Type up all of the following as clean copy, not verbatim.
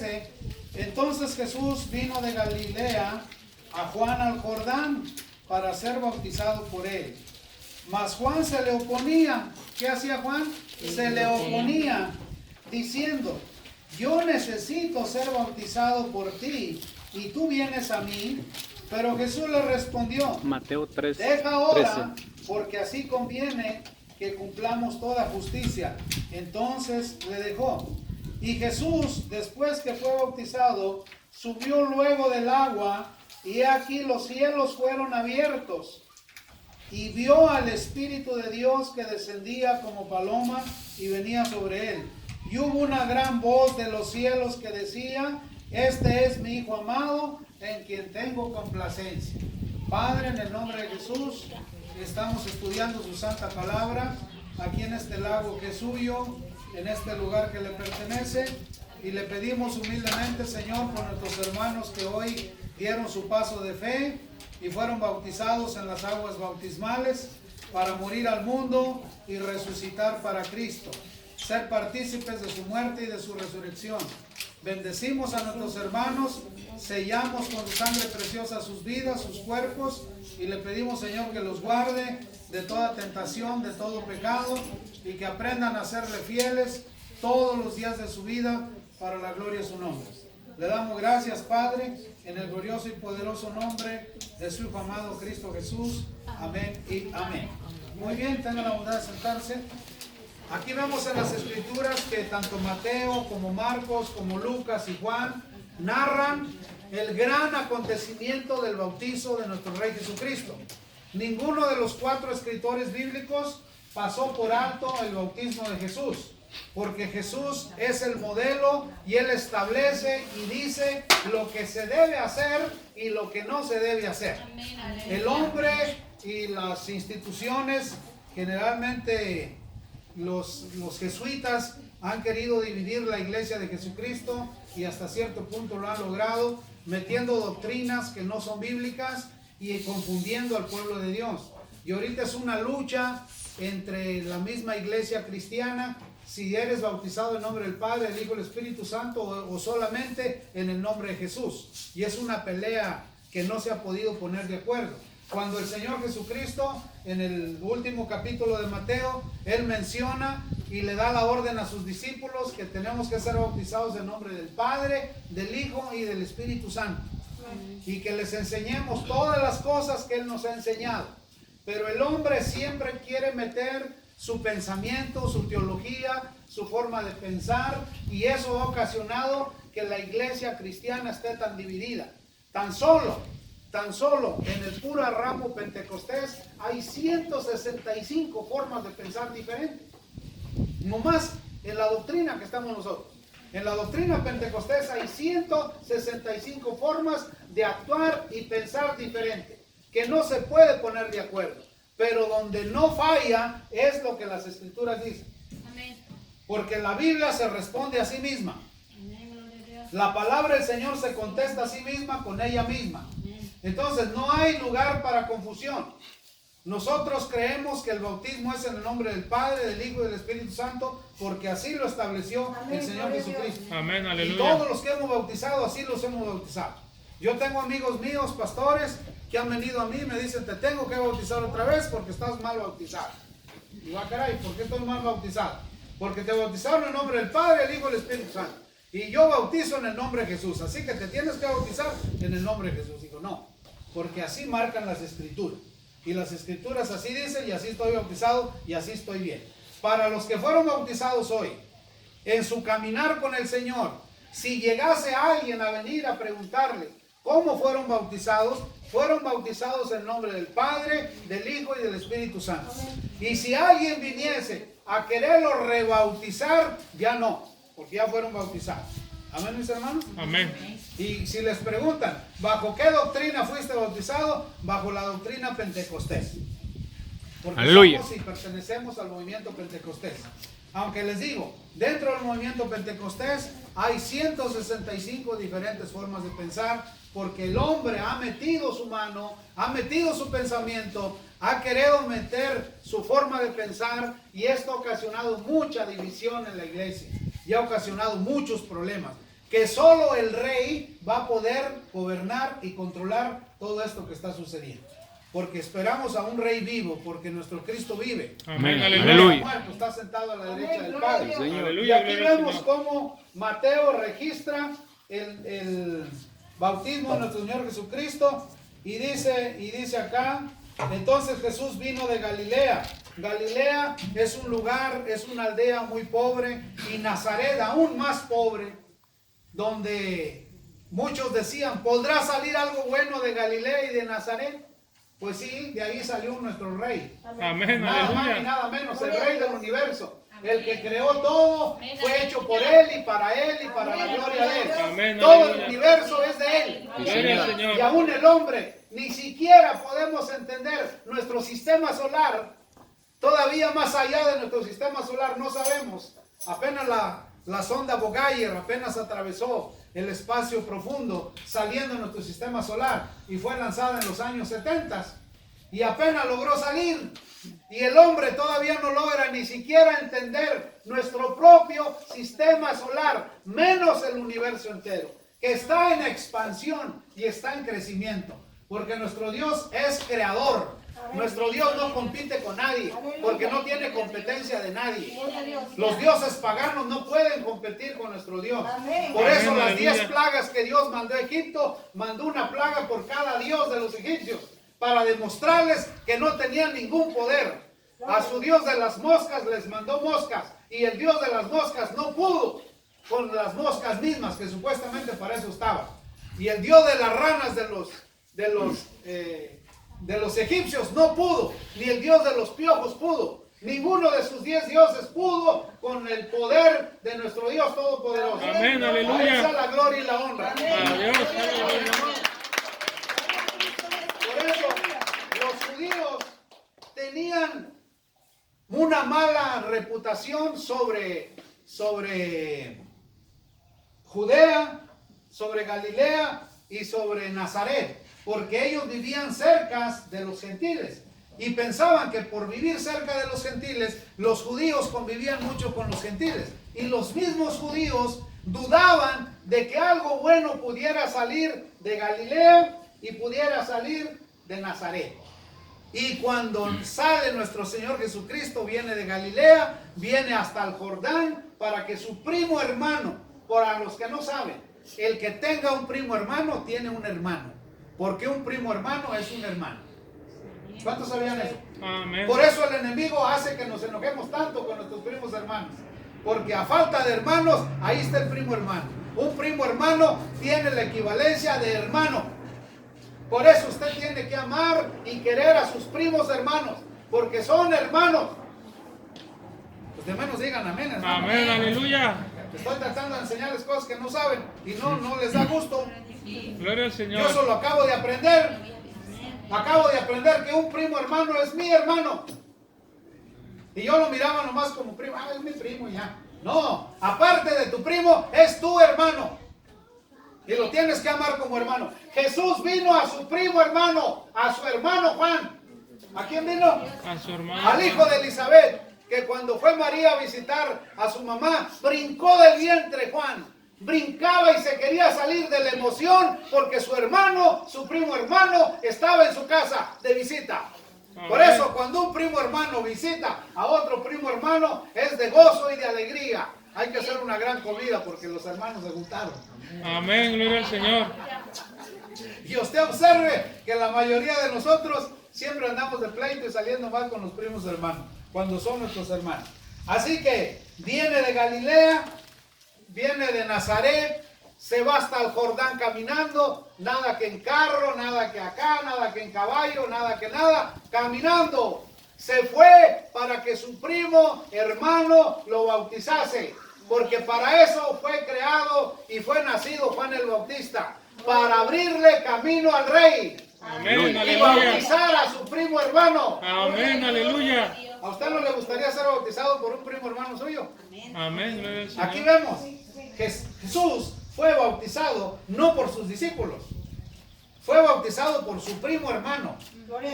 13, entonces Jesús vino de Galilea a Juan al Jordán para ser bautizado por él. Mas Juan se le oponía. ¿Qué hacía Juan? Se le oponía, diciendo: yo necesito ser bautizado por ti, y tú vienes a mí. Pero Jesús le respondió: Mateo 3, deja ahora, 13. porque así conviene que cumplamos toda justicia. Entonces le dejó. Y Jesús, después que fue bautizado, subió luego del agua, y aquí los cielos fueron abiertos, y vio al Espíritu de Dios que descendía como paloma y venía sobre él. Y hubo una gran voz de los cielos que decía: este es mi Hijo amado, en quien tengo complacencia. Padre, en el nombre de Jesús, estamos estudiando su santa palabra, aquí en este lago que es suyo, en este lugar que le pertenece, y le pedimos humildemente, Señor, por nuestros hermanos que hoy dieron su paso de fe y fueron bautizados en las aguas bautismales para morir al mundo y resucitar para Cristo, ser partícipes de su muerte y de su resurrección. Bendecimos a nuestros hermanos, sellamos con su sangre preciosa sus vidas, sus cuerpos, y le pedimos, Señor, que los guarde de toda tentación, de todo pecado, y que aprendan a serle fieles todos los días de su vida para la gloria de su nombre. Le damos gracias, Padre, en el glorioso y poderoso nombre de su Hijo amado Cristo Jesús. Amén y amén. Muy bien, tengan la bondad de sentarse. Aquí vemos en las Escrituras que tanto Mateo como Marcos como Lucas y Juan narran el gran acontecimiento del bautizo de nuestro Rey Jesucristo. Ninguno de los 4 escritores bíblicos pasó por alto el bautismo de Jesús, porque Jesús es el modelo y Él establece y dice lo que se debe hacer y lo que no se debe hacer. El hombre y las instituciones, generalmente los jesuitas, han querido dividir la iglesia de Jesucristo, y hasta cierto punto lo han logrado, metiendo doctrinas que no son bíblicas y confundiendo al pueblo de Dios. Y ahorita es una lucha entre la misma iglesia cristiana, si eres bautizado en nombre del Padre, el Hijo y el Espíritu Santo, o solamente en el nombre de Jesús. Y es una pelea que no se ha podido poner de acuerdo. Cuando el Señor Jesucristo, en el último capítulo de Mateo, Él menciona y le da la orden a sus discípulos que tenemos que ser bautizados en nombre del Padre, del Hijo y del Espíritu Santo. Y que les enseñemos todas las cosas que Él nos ha enseñado. Pero el hombre siempre quiere meter su pensamiento, su teología, su forma de pensar, y eso ha ocasionado que la iglesia cristiana esté tan dividida. Tan solo en el puro ramo Pentecostés hay 165 formas de pensar diferentes. No más en la doctrina que estamos nosotros. En la doctrina Pentecostés hay 165 formas de actuar y pensar diferente, que no se puede poner de acuerdo. Pero donde no falla es lo que las Escrituras dicen. Amén. Porque la Biblia se responde a sí misma. La palabra del Señor se contesta a sí misma con ella misma. Entonces no hay lugar para confusión. Nosotros creemos que el bautismo es en el nombre del Padre, del Hijo y del Espíritu Santo, porque así lo estableció el Señor Jesucristo. Amén, aleluya. Y todos los que hemos bautizado, así los hemos bautizado. Yo tengo amigos míos, pastores, que han venido a mí y me dicen: te tengo que bautizar otra vez porque estás mal bautizado. Y digo: caray, ¿por qué estoy mal bautizado? Porque te bautizaron en el nombre del Padre, el Hijo y el Espíritu Santo. Y yo bautizo en el nombre de Jesús, así que te tienes que bautizar en el nombre de Jesús. Digo: no, porque así marcan las Escrituras. Y las Escrituras así dicen, y así estoy bautizado, y así estoy bien. Para los que fueron bautizados hoy, en su caminar con el Señor, si llegase alguien a venir a preguntarle cómo fueron bautizados en nombre del Padre, del Hijo y del Espíritu Santo. Y si alguien viniese a quererlo rebautizar, ya no, porque ya fueron bautizados. Amén, mis hermanos. Amén. Y si les preguntan: ¿bajo qué doctrina fuiste bautizado? Bajo la doctrina Pentecostés. Porque aleluya, somos y pertenecemos al movimiento Pentecostés. Aunque les digo, dentro del movimiento Pentecostés hay 165 diferentes formas de pensar, porque el hombre ha metido su mano, ha metido su pensamiento, ha querido meter su forma de pensar, y esto ha ocasionado mucha división en la iglesia y ha ocasionado muchos problemas. que solo el rey va a poder gobernar y controlar todo esto que está sucediendo. Porque esperamos a un rey vivo, porque nuestro Cristo vive. Amén. Aleluya. Muerto, está sentado a la derecha del Padre. Aleluya. Y aquí vemos cómo Mateo registra el bautismo de nuestro Señor Jesucristo y dice acá, entonces Jesús vino de Galilea. Galilea es un lugar, es una aldea muy pobre, y Nazaret aún más pobre, donde muchos decían, ¿podrá salir algo bueno de Galilea y de Nazaret? Pues sí, de ahí salió nuestro rey. Amén. Nada más Aleluya. ni nada menos, el rey del universo. El que creó todo fue hecho por él y para la gloria de él. Amén, Todo el aleluya. universo es de él. Gloria al Señor. Y aún el hombre, ni siquiera podemos entender nuestro sistema solar. Todavía más allá de nuestro sistema solar no sabemos. Apenas la sonda Voyager apenas atravesó el espacio profundo saliendo de nuestro sistema solar y fue lanzada en los años 70 y apenas logró salir. Y el hombre todavía no logra ni siquiera entender nuestro propio sistema solar, menos el universo entero, que está en expansión y está en crecimiento, porque nuestro Dios es creador. Nuestro Dios no compite con nadie, porque no tiene competencia de nadie. Los dioses paganos no pueden competir con nuestro Dios. Por eso Amén, las 10 aleluya. plagas que Dios mandó a Egipto, mandó una plaga por cada dios de los egipcios, para demostrarles que no tenían ningún poder. A su Dios de las moscas les mandó moscas, y el Dios de las moscas no pudo con las moscas mismas, que supuestamente para eso estaba. Y el Dios de las ranas de los egipcios no pudo, ni el Dios de los piojos pudo. Ninguno de sus 10 dioses pudo con el poder de nuestro Dios Todopoderoso. Amén, aleluya. A él sea la gloria y la honra. Adiós. Por eso los judíos tenían una mala reputación sobre Judea, sobre Galilea y sobre Nazaret, porque ellos vivían cerca de los gentiles y pensaban que por vivir cerca de los gentiles, los judíos convivían mucho con los gentiles, y los mismos judíos dudaban de que algo bueno pudiera salir de Galilea y pudiera salir de Nazaret. Y cuando sale nuestro Señor Jesucristo, viene de Galilea, viene hasta el Jordán, para que su primo hermano, para los que no saben, el que tenga un primo hermano tiene un hermano, porque un primo hermano es un hermano. ¿Cuántos sabían eso? Amén. Por eso el enemigo hace que nos enojemos tanto con nuestros primos hermanos, porque a falta de hermanos, ahí está el primo hermano. Un primo hermano tiene la equivalencia de hermano. Por eso usted tiene que amar y querer a sus primos hermanos, porque son hermanos. Los demás digan amén, hermano. Amén, aleluya. Estoy tratando de enseñarles cosas que no saben y no les da gusto. Gloria al Yo Señor. eso lo acabo de aprender. Acabo de aprender que un primo hermano es mi hermano. Y yo lo miraba nomás como primo. Ah, es mi primo ya. No, aparte de tu primo, es tu hermano. Y lo tienes que amar como hermano. Jesús vino a su primo hermano, a su hermano Juan. ¿A quién vino? A su hermano. Al hijo de Elizabeth, que cuando fue María a visitar a su mamá, brincó del vientre Juan. Brincaba y se quería salir de la emoción porque su hermano, su primo hermano, estaba en su casa de visita. Por eso cuando un primo hermano visita a otro primo hermano, es de gozo y de alegría. Hay que hacer una gran comida porque los hermanos se juntaron. Amén, gloria al Señor. Y usted observe que la mayoría de nosotros siempre andamos de pleito y saliendo mal con los primos hermanos, cuando son nuestros hermanos. Así que viene de Galilea, viene de Nazaret, se va hasta el Jordán caminando, nada que en carro, nada que acá, nada que en caballo, nada que nada, caminando. Se fue para que su primo, hermano, lo bautizase, porque para eso fue creado y fue nacido Juan el Bautista, para abrirle camino al rey. Amén, Y aleluya. bautizar a su primo hermano. Amén, aleluya. ¿A usted no le gustaría ser bautizado por un primo hermano suyo? Amén, gloria al Señor. Aquí vemos, Jesús fue bautizado no por sus discípulos, fue bautizado por su primo hermano,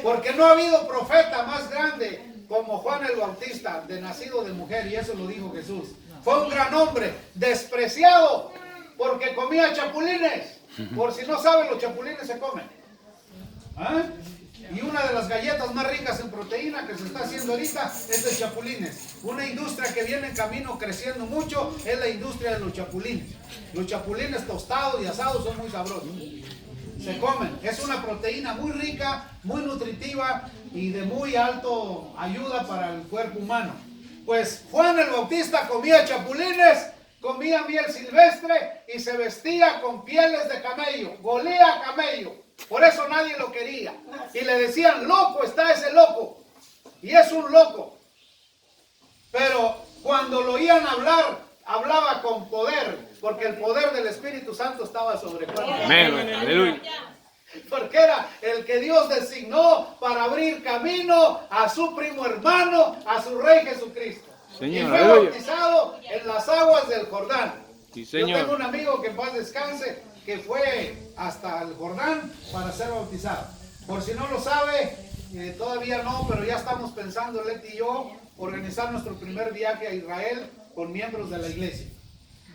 porque no ha habido profeta más grande como Juan el Bautista, de nacido de mujer, y eso lo dijo Jesús. Fue un gran hombre, despreciado porque comía chapulines. Por si no saben, los chapulines se comen. ¿Ah? Y una de las galletas más ricas en proteína que se está haciendo ahorita es de chapulines. Una industria que viene en camino creciendo mucho es la industria de los chapulines. Los chapulines tostados y asados son muy sabrosos. Se comen. Es una proteína muy rica, muy nutritiva y de muy alto ayuda para el cuerpo humano. Pues Juan el Bautista comía chapulines, comía miel silvestre y se vestía con pieles de camello. Golía a camello. Por eso nadie lo quería. Y le decían, loco está ese loco. Y es un loco. Pero cuando lo oían hablar, hablaba con poder. Porque el poder del Espíritu Santo estaba sobre Juan. Amén. Aleluya. Porque era el que Dios designó para abrir camino a su primo hermano, a su Rey Jesucristo. Señor, y fue aleluya. bautizado en las aguas del Jordán. Sí, Yo señor. tengo un amigo que en paz descanse, que fue hasta el Jordán para ser bautizado. Por si no lo sabe, todavía no, pero ya estamos pensando, Leti y yo, organizar nuestro primer viaje a Israel con miembros de la iglesia.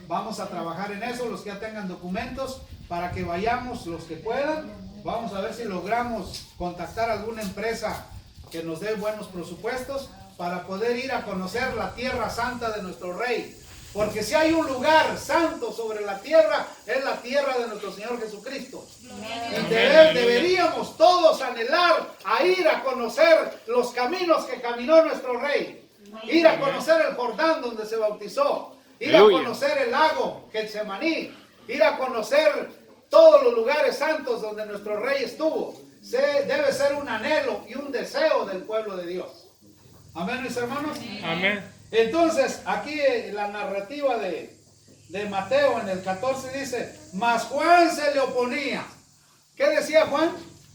Vamos a trabajar en eso, los que ya tengan documentos, para que vayamos los que puedan. Vamos a ver si logramos contactar a alguna empresa que nos dé buenos presupuestos para poder ir a conocer la tierra santa de nuestro Rey. Porque si hay un lugar santo sobre la tierra, es la tierra de nuestro Señor Jesucristo. Y deberíamos todos anhelar a ir a conocer los caminos que caminó nuestro Rey. Ir a conocer el Jordán donde se bautizó. Ir a conocer el lago Getsemaní. Ir a conocer todos los lugares santos donde nuestro Rey estuvo. Debe ser un anhelo y un deseo del pueblo de Dios. Amén, mis hermanos. Amén. Entonces, aquí la narrativa de Mateo en el 14 dice, mas Juan se le oponía. ¿Qué decía Juan?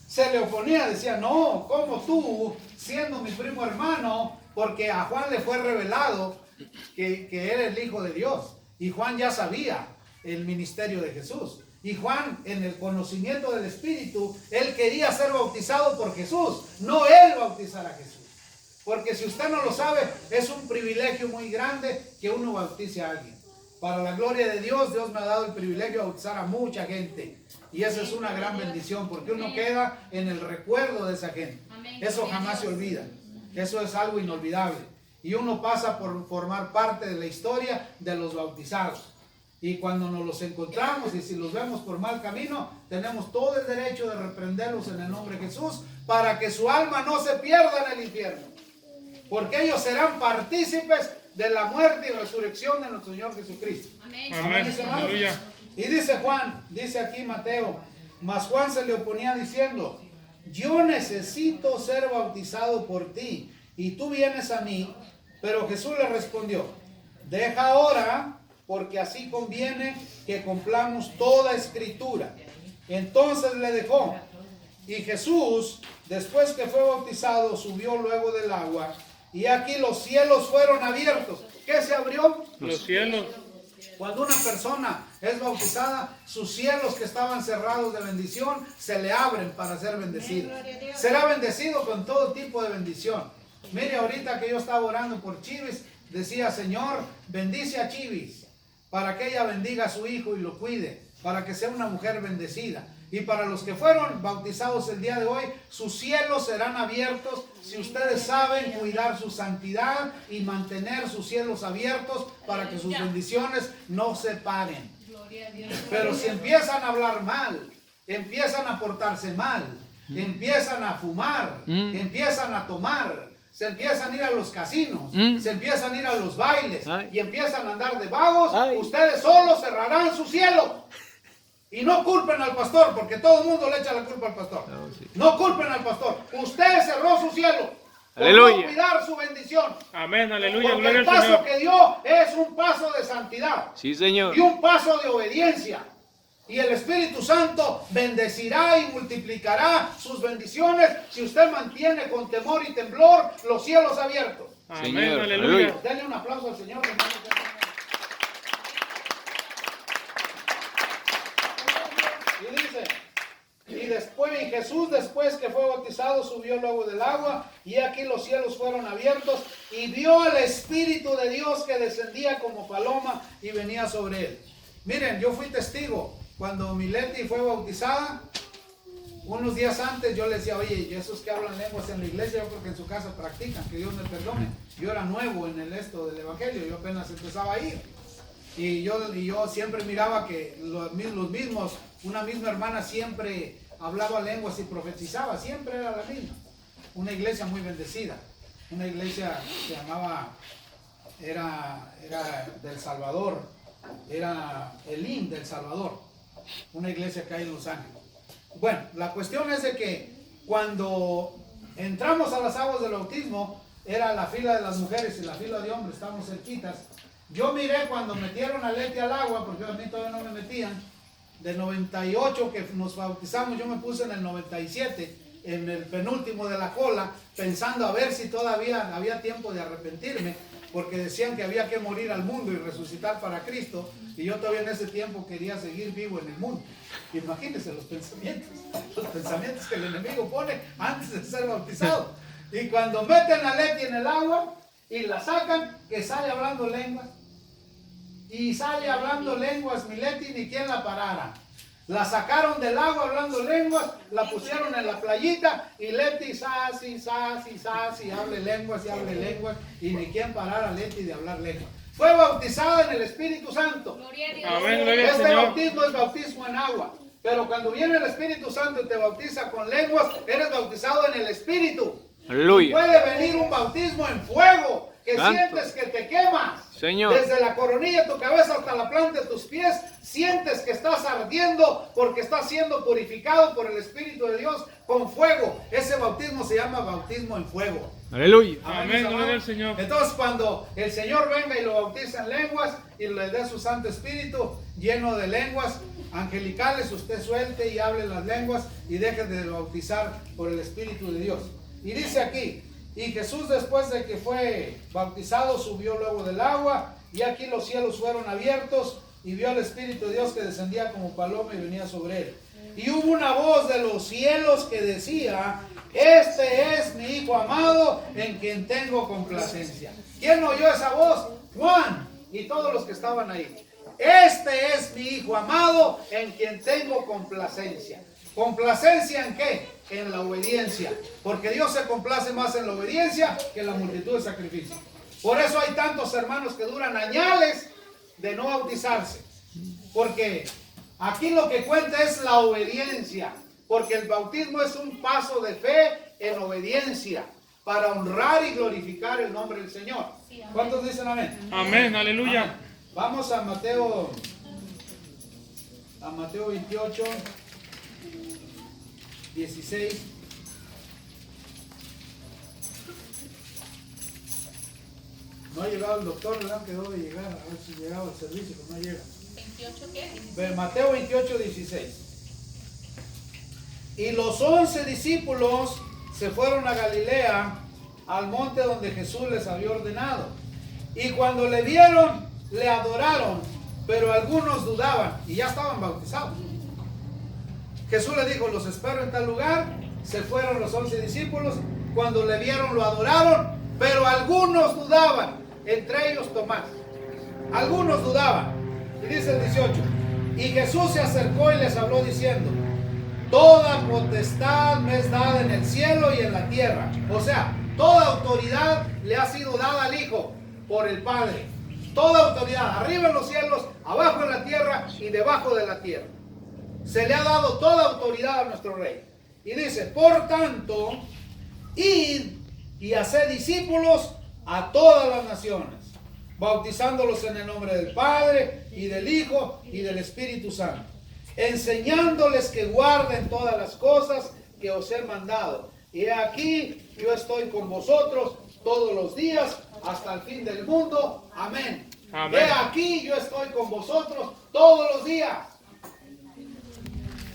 Se le oponía, decía, no, como tú, siendo mi primo hermano, porque a Juan le fue revelado que era el Hijo de Dios. Y Juan ya sabía el ministerio de Jesús. Y Juan, en el conocimiento del Espíritu, él quería ser bautizado por Jesús, no él bautizar a Jesús. Porque si usted no lo sabe, es un privilegio muy grande que uno bautice a alguien. Para la gloria de Dios, Dios me ha dado el privilegio de bautizar a mucha gente. Y eso es una gran bendición, porque uno queda en el recuerdo de esa gente. Eso jamás se olvida. Eso es algo inolvidable. Y uno pasa por formar parte de la historia de los bautizados. Y cuando nos los encontramos y si los vemos por mal camino, tenemos todo el derecho de reprenderlos en el nombre de Jesús para que su alma no se pierda en el infierno. Porque ellos serán partícipes de la muerte y resurrección de nuestro Señor Jesucristo. Amén. Aleluya. Y dice Juan, dice aquí Mateo, mas Juan se le oponía diciendo, yo necesito ser bautizado por ti y tú vienes a mí. Pero Jesús le respondió, deja ahora, porque así conviene que cumplamos toda escritura. Entonces le dejó. Y Jesús, después que fue bautizado, subió luego del agua. Y aquí los cielos fueron abiertos. ¿Qué se abrió? Los cielos. Cuando una persona es bautizada, sus cielos que estaban cerrados de bendición se le abren para ser bendecido. Será bendecido con todo tipo de bendición. Mire, ahorita que yo estaba orando por Chivis, decía, Señor, bendice a Chivis para que ella bendiga a su hijo y lo cuide, para que sea una mujer bendecida. Y para los que fueron bautizados el día de hoy, sus cielos serán abiertos si ustedes saben cuidar su santidad y mantener sus cielos abiertos para que sus bendiciones no se paren. Pero si empiezan a hablar mal, empiezan a portarse mal, empiezan a fumar, empiezan a tomar, se empiezan a ir a los casinos, se empiezan a ir a los bailes y empiezan a andar de vagos, ustedes solos cerrarán su cielo. Y no culpen al pastor, porque todo el mundo le echa la culpa al pastor. No culpen al pastor. Usted cerró su cielo por no cuidar su bendición. Amén, aleluya, Porque gloria el al paso Señor. que dio es un paso de santidad. Sí, Señor. Y un paso de obediencia. Y el Espíritu Santo bendecirá y multiplicará sus bendiciones si usted mantiene con temor y temblor los cielos abiertos. Amén, Señor, aleluya. Denle un aplauso al Señor, hermano. Y dice, y Jesús después que fue bautizado subió luego del agua y aquí los cielos fueron abiertos y vio al Espíritu de Dios que descendía como paloma y venía sobre él. Miren, yo fui testigo. Cuando Mileti fue bautizada, unos días antes yo le decía, oye, ¿y esos que hablan lenguas en la iglesia? Yo creo que en su casa practican, que Dios me perdone. Yo era nuevo en el esto del evangelio, yo apenas empezaba a ir. Y yo siempre miraba que los mismos, una misma hermana siempre hablaba lenguas y profetizaba, siempre era la misma. Una iglesia muy bendecida, una iglesia que se llamaba, era del Salvador, era Elim del Salvador, una iglesia que hay en Los Ángeles. Bueno, la cuestión es de que cuando entramos a las aguas del bautismo, era la fila de las mujeres y la fila de hombres, estábamos cerquitas. Yo miré cuando metieron a Leti al agua, porque a mí todavía no me metían, del 98 que nos bautizamos, yo me puse en el 97, en el penúltimo de la cola, pensando a ver si todavía había tiempo de arrepentirme, porque decían que había que morir al mundo y resucitar para Cristo, y yo todavía en ese tiempo quería seguir vivo en el mundo. Imagínense los pensamientos que el enemigo pone antes de ser bautizado. Y cuando meten a Leti en el agua y la sacan, que sale hablando lenguas. Y sale hablando lenguas, Mileti, ni quien la parara. La sacaron del agua hablando lenguas, la pusieron en la playita y Leti, sasi, hable lenguas, y ni quien parara a Leti de hablar lenguas. Fue bautizada en el Espíritu Santo. Amén, gloria al Este Señor. bautismo es bautismo en agua. Pero cuando viene el Espíritu Santo y te bautiza con lenguas, eres bautizado en el Espíritu. Aleluya. Puede venir un bautismo en fuego, que Santo. sientes que te quemas. Señor. Desde la coronilla de tu cabeza hasta la planta de tus pies, sientes que estás ardiendo porque estás siendo purificado por el Espíritu de Dios con fuego. Ese bautismo se llama bautismo en fuego. Aleluya. Amén, gloria al Señor. Entonces cuando el Señor venga y lo bautiza en lenguas y le dé su Santo Espíritu lleno de lenguas angelicales, usted suelte y hable las lenguas y deje de bautizar por el Espíritu de Dios. Y dice aquí, y Jesús después de que fue bautizado subió luego del agua, y aquí los cielos fueron abiertos y vio al Espíritu de Dios que descendía como paloma y venía sobre él. Y hubo una voz de los cielos que decía, este es mi Hijo amado en quien tengo complacencia. ¿Quién oyó esa voz? Juan y todos los que estaban ahí. Este es mi Hijo amado en quien tengo complacencia. ¿Complacencia en qué? En la obediencia. Porque Dios se complace más en la obediencia que en la multitud de sacrificios. Por eso hay tantos hermanos que duran añales de no bautizarse. Porque aquí lo que cuenta es la obediencia. Porque el bautismo es un paso de fe en obediencia para honrar y glorificar el nombre del Señor. ¿Cuántos dicen amén? Amén, aleluya. Amén. Vamos a Mateo 28, 16. No ha llegado el doctor, ¿verdad? Quedó de llegar, a ver si llegaba al servicio, pero no llega. ¿28 qué? Ve, Mateo 28, 16. Y los 11 discípulos se fueron a Galilea, al monte donde Jesús les había ordenado. Y cuando le vieron, le adoraron, pero algunos dudaban y ya estaban bautizados. Jesús le dijo, los espero en tal lugar. Se fueron los 11 discípulos. Cuando le vieron, lo adoraron, pero algunos dudaban, entre ellos Tomás. Algunos dudaban. Y dice el 18, y Jesús se acercó y les habló diciendo, toda potestad me es dada en el cielo y en la tierra. O sea, toda autoridad le ha sido dada al Hijo por el Padre. Toda autoridad, arriba en los cielos, abajo en la tierra y debajo de la tierra. Se le ha dado toda autoridad a nuestro Rey. Y dice, por tanto, id y haced discípulos a todas las naciones, bautizándolos en el nombre del Padre y del Hijo y del Espíritu Santo, enseñándoles que guarden todas las cosas que os he mandado. Y aquí yo estoy con vosotros todos los días hasta el fin del mundo. Amén. Amén. He aquí yo estoy con vosotros todos los días.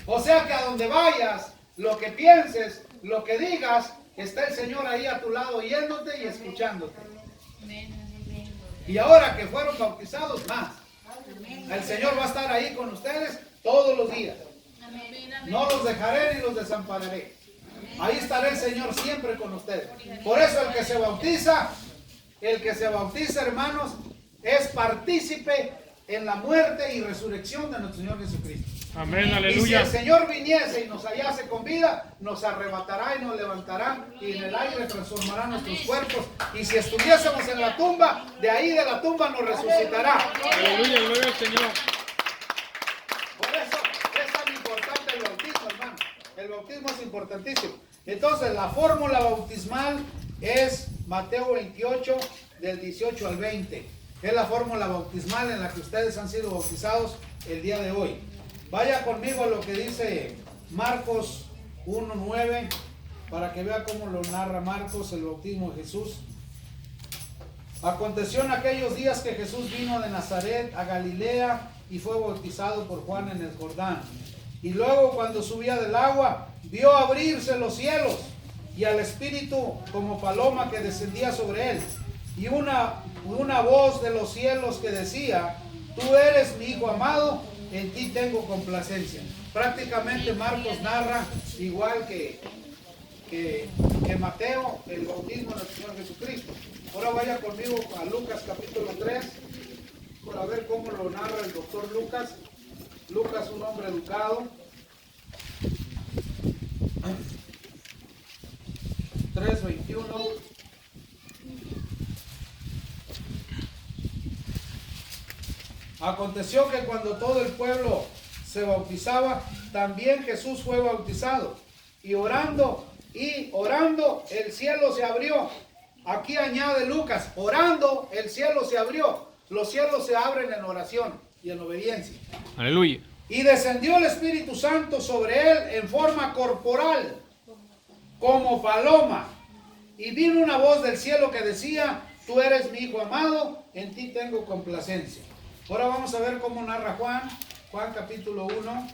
O sea que a donde vayas, lo que pienses, lo que digas, está el Señor ahí a tu lado oyéndote y escuchándote. Y ahora que fueron bautizados, más. El Señor va a estar ahí con ustedes todos los días. No los dejaré ni los desampararé. Ahí estará el Señor siempre con ustedes. Por eso el que se bautiza, hermanos, es partícipe en la muerte y resurrección de nuestro Señor Jesucristo. Amén, Y si aleluya. el Señor viniese y nos hallase con vida, nos arrebatará y nos levantará y en el aire transformará nuestros cuerpos. Y si estuviésemos en la tumba, de ahí de la tumba nos resucitará. Aleluya, gloria al Señor. Por eso es tan importante el bautismo, hermano. El bautismo es importantísimo. Entonces la fórmula bautismal es Mateo 28 del 18 al 20. Es la fórmula bautismal en la que ustedes han sido bautizados el día de hoy. Vaya conmigo a lo que dice Marcos 1:9 para que vea cómo lo narra Marcos, el bautismo de Jesús. Aconteció en aquellos días que Jesús vino de Nazaret a Galilea y fue bautizado por Juan en el Jordán. Y luego cuando subía del agua, vio abrirse los cielos y al Espíritu como paloma que descendía sobre él. Y una voz de los cielos que decía: tú eres mi Hijo amado, en ti tengo complacencia. Prácticamente Marcos narra igual que Mateo el bautismo del Señor Jesucristo. Ahora vaya conmigo a Lucas capítulo 3 para ver cómo lo narra el doctor Lucas. Lucas, un hombre educado. 3:21. Aconteció que cuando todo el pueblo se bautizaba, también Jesús fue bautizado. Y orando, el cielo se abrió. Aquí añade Lucas, orando, el cielo se abrió. Los cielos se abren en oración y en obediencia. Aleluya. Y descendió el Espíritu Santo sobre él en forma corporal, como paloma. Y vino una voz del cielo que decía: tú eres mi Hijo amado, en ti tengo complacencia. Ahora vamos a ver cómo narra Juan capítulo 1.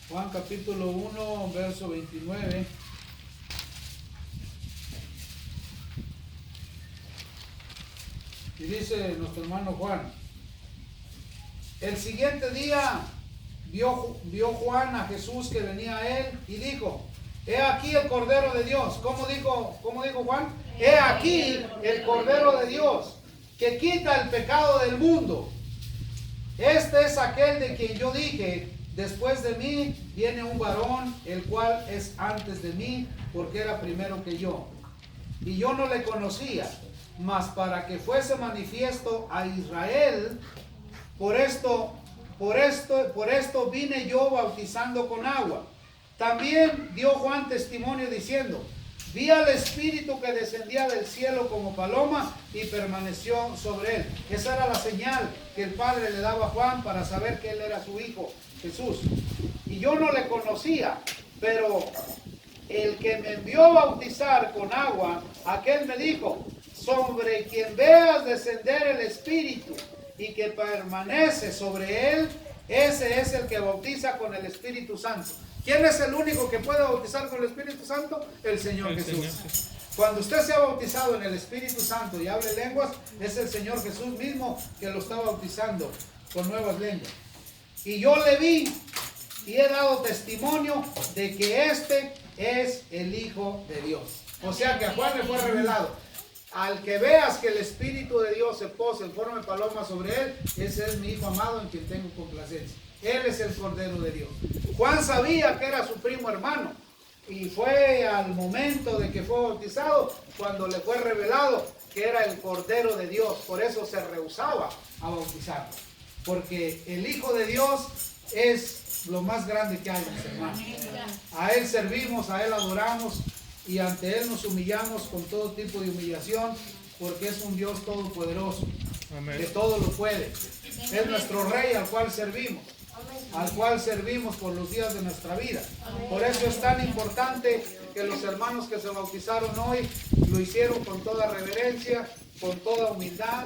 Juan capítulo 1, verso 29. Y dice nuestro hermano Juan: el siguiente día vio Juan a Jesús que venía a él y dijo: he aquí el Cordero de Dios. ¿Cómo dijo Juan? He aquí el Cordero de Dios que quita el pecado del mundo. Este es aquel de quien yo dije: después de mí viene un varón, el cual es antes de mí, porque era primero que yo. Y yo no le conocía, mas para que fuese manifiesto a Israel, por esto vine yo bautizando con agua. También dio Juan testimonio diciendo: vi al Espíritu que descendía del cielo como paloma y permaneció sobre él. Esa era la señal que el Padre le daba a Juan para saber que él era su Hijo Jesús. Y yo no le conocía, pero el que me envió a bautizar con agua, aquel me dijo: sobre quien veas descender el Espíritu y que permanece sobre él, ese es el que bautiza con el Espíritu Santo. ¿Quién es el único que puede bautizar con el Espíritu Santo? El Señor Jesús. Cuando usted sea bautizado en el Espíritu Santo y hable lenguas, es el Señor Jesús mismo que lo está bautizando con nuevas lenguas. Y yo le vi y he dado testimonio de que este es el Hijo de Dios. O sea que a Juan le fue revelado: al que veas que el Espíritu de Dios se posa en forma de paloma sobre él, ese es mi Hijo amado en quien tengo complacencia. Él es el Cordero de Dios. Juan sabía que era su primo hermano y fue al momento de que fue bautizado cuando le fue revelado que era el Cordero de Dios. Por eso se rehusaba a bautizarlo, porque el Hijo de Dios es lo más grande que hay, mis hermanos. A Él servimos, a Él adoramos y ante Él nos humillamos con todo tipo de humillación, porque es un Dios todopoderoso. Amén. Que todo lo puede. Es nuestro Rey al cual servimos, al cual servimos por los días de nuestra vida. Por eso es tan importante que los hermanos que se bautizaron hoy lo hicieron con toda reverencia, con toda humildad,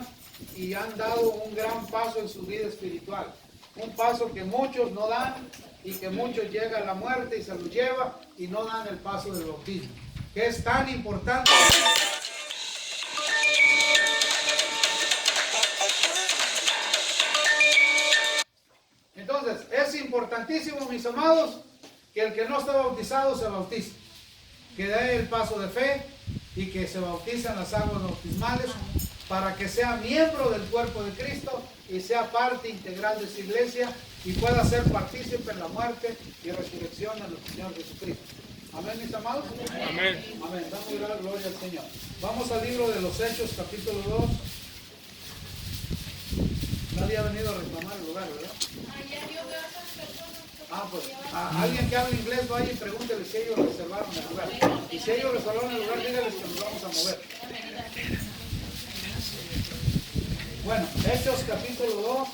y han dado un gran paso en su vida espiritual. Un paso que muchos no dan y que muchos llegan a la muerte y se los lleva y no dan el paso del bautismo, que es tan importante. importantísimo, mis amados, que el que no esté bautizado se bautice, que dé el paso de fe y que se bautice en las aguas bautismales para que sea miembro del cuerpo de Cristo y sea parte integral de su iglesia y pueda ser partícipe en la muerte y resurrección de nuestro Señor Jesucristo. Amén, mis amados. Amén. Amén. Damos la gloria al Señor. Vamos al libro de los Hechos, capítulo 2. Nadie ha venido a reclamar el lugar, ¿verdad? Pues a alguien que hable inglés vaya y pregúntele si ellos reservaron el lugar. Y si ellos reservaron el lugar, dígales que nos vamos a mover. Bueno, Hechos capítulo 2.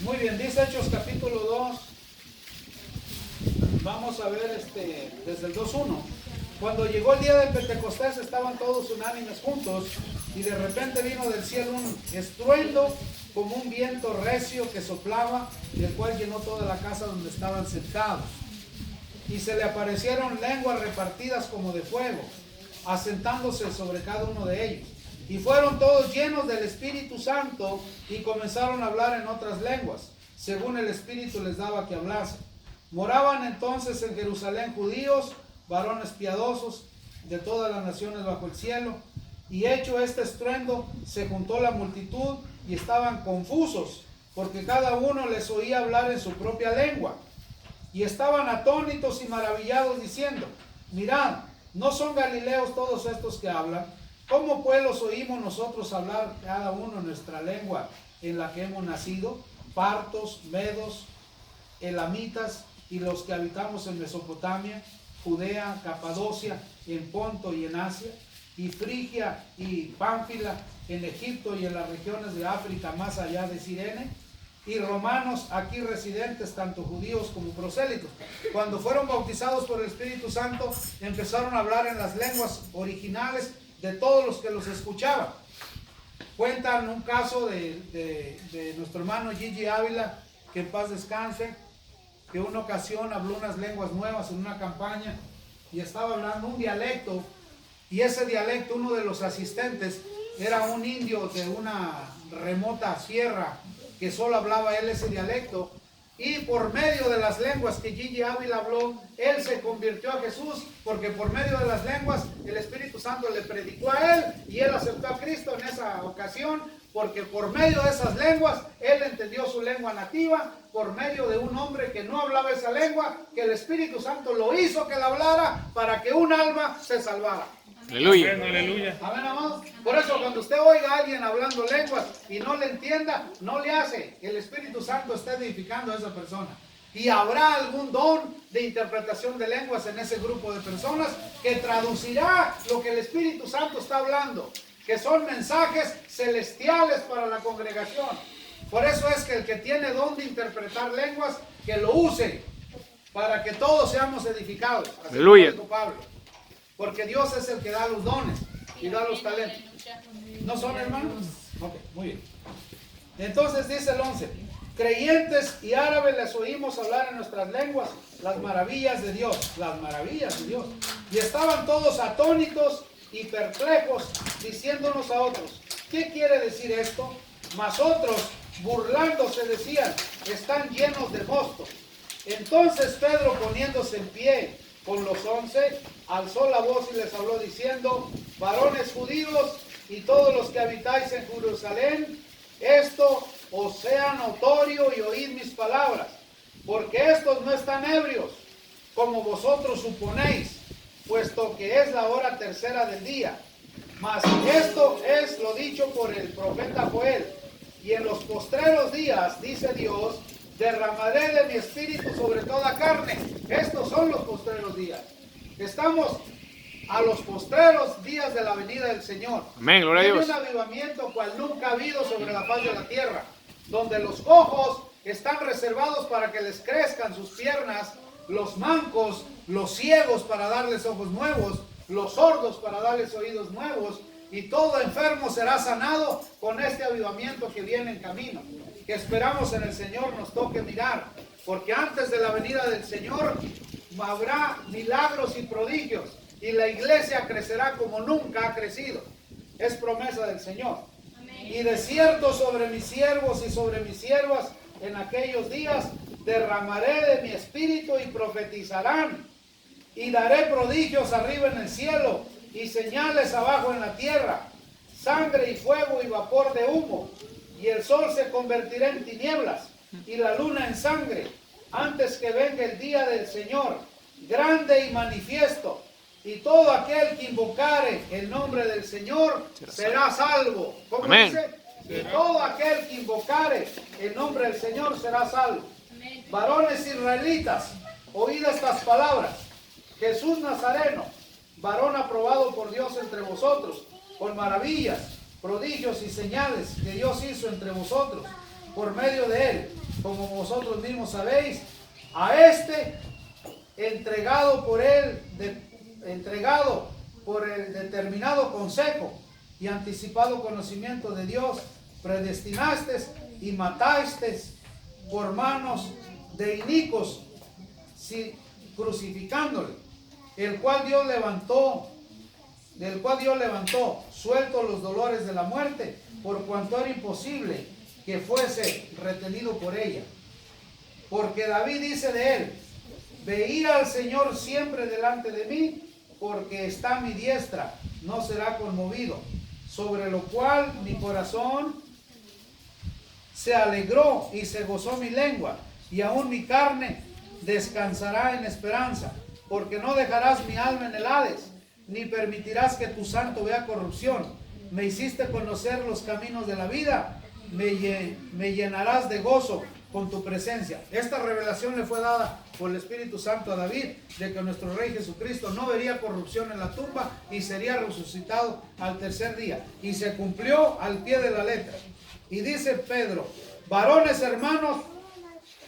Muy bien, dice Hechos capítulo 2. Vamos a ver desde el 2:1. Cuando llegó el día del Pentecostés estaban todos unánimes juntos y de repente vino del cielo un estruendo como un viento recio que soplaba, el cual llenó toda la casa donde estaban sentados. Y se le aparecieron lenguas repartidas como de fuego, asentándose sobre cada uno de ellos. Y fueron todos llenos del Espíritu Santo y comenzaron a hablar en otras lenguas, según el Espíritu les daba que hablasen. Moraban entonces en Jerusalén judíos, varones piadosos de todas las naciones bajo el cielo. Y hecho este estruendo, se juntó la multitud y estaban confusos, porque cada uno les oía hablar en su propia lengua. Y estaban atónitos y maravillados diciendo: mirad, ¿no son galileos todos estos que hablan? ¿Cómo pues los oímos nosotros hablar cada uno en nuestra lengua en la que hemos nacido? Partos, medos, elamitas y los que habitamos en Mesopotamia, Judea, Capadocia, en Ponto y en Asia, y Frigia y Pánfila, en Egipto y en las regiones de África más allá de Cirene, y romanos aquí residentes, tanto judíos como prosélitos. Cuando fueron bautizados por el Espíritu Santo, empezaron a hablar en las lenguas originales de todos los que los escuchaban. Cuentan un caso de nuestro hermano Gigi Ávila, que en paz descanse, que una ocasión habló unas lenguas nuevas en una campaña y estaba hablando un dialecto, y ese dialecto, uno de los asistentes era un indio de una remota sierra que solo hablaba él ese dialecto, y por medio de las lenguas que Gigi Ávila habló, él se convirtió a Jesús, porque por medio de las lenguas el Espíritu Santo le predicó a él y él aceptó a Cristo en esa ocasión, porque por medio de esas lenguas él entendió su lengua nativa, por medio de un hombre que no hablaba esa lengua, que el Espíritu Santo lo hizo que la hablara para que un alma se salvara. Aleluya. Aleluya. Amén, amados. Por eso cuando usted oiga a alguien hablando lenguas y no le entienda, no le hace. El Espíritu Santo está edificando a esa persona. Y habrá algún don de interpretación de lenguas en ese grupo de personas que traducirá lo que el Espíritu Santo está hablando, que son mensajes celestiales para la congregación. Por eso es que el que tiene don de interpretar lenguas, que lo use para que todos seamos edificados. Así Aleluya. como dijo Pablo. Porque Dios es el que da los dones y da los talentos. ¿No son hermanos? Ok, muy bien. Entonces dice el 11: creyentes y árabes les oímos hablar en nuestras lenguas las maravillas de Dios. Las maravillas de Dios. Y estaban todos atónitos y perplejos, diciéndonos a otros: ¿qué quiere decir esto? Mas otros, burlándose, decían: están llenos de mosto. Entonces Pedro, poniéndose en pie con los 11, alzó la voz y les habló diciendo: varones judíos y todos los que habitáis en Jerusalén, esto os sea notorio y oíd mis palabras, porque estos no están ebrios, como vosotros suponéis, puesto que es la hora tercera del día. Mas esto es lo dicho por el profeta Joel: y en los postreros días, dice Dios, derramaré de mi espíritu sobre toda carne. Estos son los postreros días. Estamos a los postreros días de la venida del Señor. Amén, gloria a Hay Dios. un avivamiento cual nunca ha habido sobre la faz de la tierra, donde los cojos están reservados para que les crezcan sus piernas, los mancos, los ciegos para darles ojos nuevos, los sordos para darles oídos nuevos, y todo enfermo será sanado con este avivamiento que viene en camino, que esperamos en el Señor nos toque mirar, porque antes de la venida del Señor habrá milagros y prodigios, y la iglesia crecerá como nunca ha crecido. Es promesa del Señor. Y de cierto sobre mis siervos y sobre mis siervas en aquellos días derramaré de mi espíritu y profetizarán. Y daré prodigios arriba en el cielo y señales abajo en la tierra, sangre y fuego y vapor de humo. Y el sol se convertirá en tinieblas y la luna en sangre, antes que venga el día del Señor, grande y manifiesto. Y todo aquel que invocare el nombre del Señor será salvo. ¿Cómo dice? Y todo aquel que invocare el nombre del Señor será salvo. Varones israelitas, oíd estas palabras. Jesús Nazareno, varón aprobado por Dios entre vosotros, con maravillas, prodigios y señales que Dios hizo entre vosotros, por medio de él, como vosotros mismos sabéis, a este entregado por el determinado consejo y anticipado conocimiento de Dios, predestinaste y mataste por manos de inicuos, crucificándole, del cual Dios levantó, suelto los dolores de la muerte, por cuanto era imposible que fuese retenido por ella. Porque David dice de él: veía al Señor siempre delante de mí, porque está a mi diestra, no será conmovido. Sobre lo cual mi corazón se alegró y se gozó mi lengua, y aún mi carne descansará en esperanza, porque no dejarás mi alma en el Hades, ni permitirás que tu santo vea corrupción. Me hiciste conocer los caminos de la vida, me llenarás de gozo con tu presencia. Esta revelación le fue dada por el Espíritu Santo a David, de que nuestro Rey Jesucristo no vería corrupción en la tumba y sería resucitado al tercer día. Y se cumplió al pie de la letra. Y dice Pedro: varones hermanos,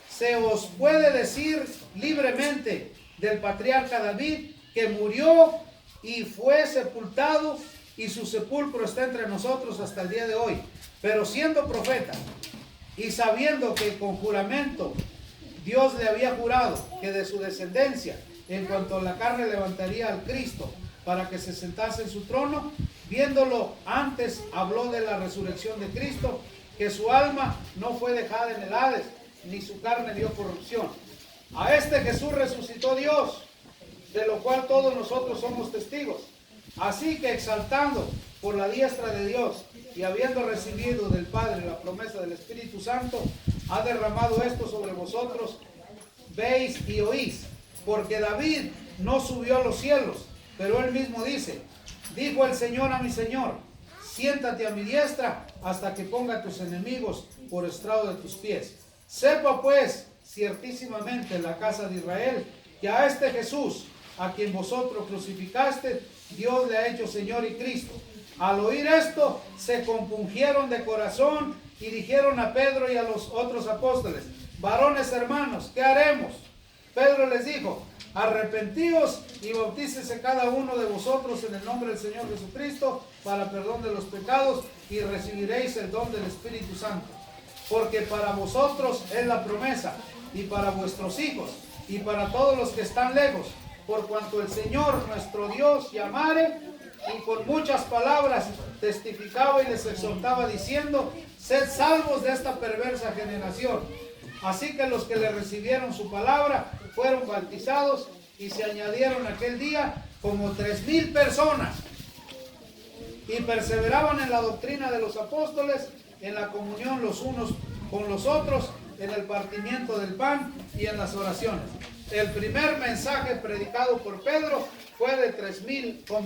se os puede decir libremente del patriarca David, que murió y fue sepultado, y su sepulcro está entre nosotros hasta el día de hoy. Pero siendo profeta, y sabiendo que con juramento Dios le había jurado que de su descendencia, en cuanto a la carne, levantaría al Cristo para que se sentase en su trono, viéndolo antes, habló de la resurrección de Cristo, que su alma no fue dejada en el Hades, ni su carne vio corrupción. A este Jesús resucitó Dios, de lo cual todos nosotros somos testigos. Así que, exaltando por la diestra de Dios y habiendo recibido del Padre la promesa del Espíritu Santo, ha derramado esto sobre vosotros, veis y oís. Porque David no subió a los cielos, pero él mismo dice: dijo el Señor a mi Señor, siéntate a mi diestra hasta que ponga tus enemigos por estrado de tus pies. Sepa pues ciertísimamente la casa de Israel, que a este Jesús, a quien vosotros crucificaste, Dios le ha hecho Señor y Cristo. Al oír esto, se compungieron de corazón y dijeron a Pedro y a los otros apóstoles: varones hermanos, ¿qué haremos? Pedro les dijo: arrepentíos y bautícese cada uno de vosotros en el nombre del Señor Jesucristo para perdón de los pecados, y recibiréis el don del Espíritu Santo. Porque para vosotros es la promesa, y para vuestros hijos, y para todos los que están lejos, por cuanto el Señor nuestro Dios llamare. Y con muchas palabras testificaba y les exhortaba diciendo: sed salvos de esta perversa generación. Así que los que le recibieron su palabra fueron bautizados, y se añadieron aquel día como 3,000 personas. Y perseveraban en la doctrina de los apóstoles, en la comunión los unos con los otros, en el partimiento del pan y en las oraciones. El primer mensaje predicado por Pedro fue de 3,000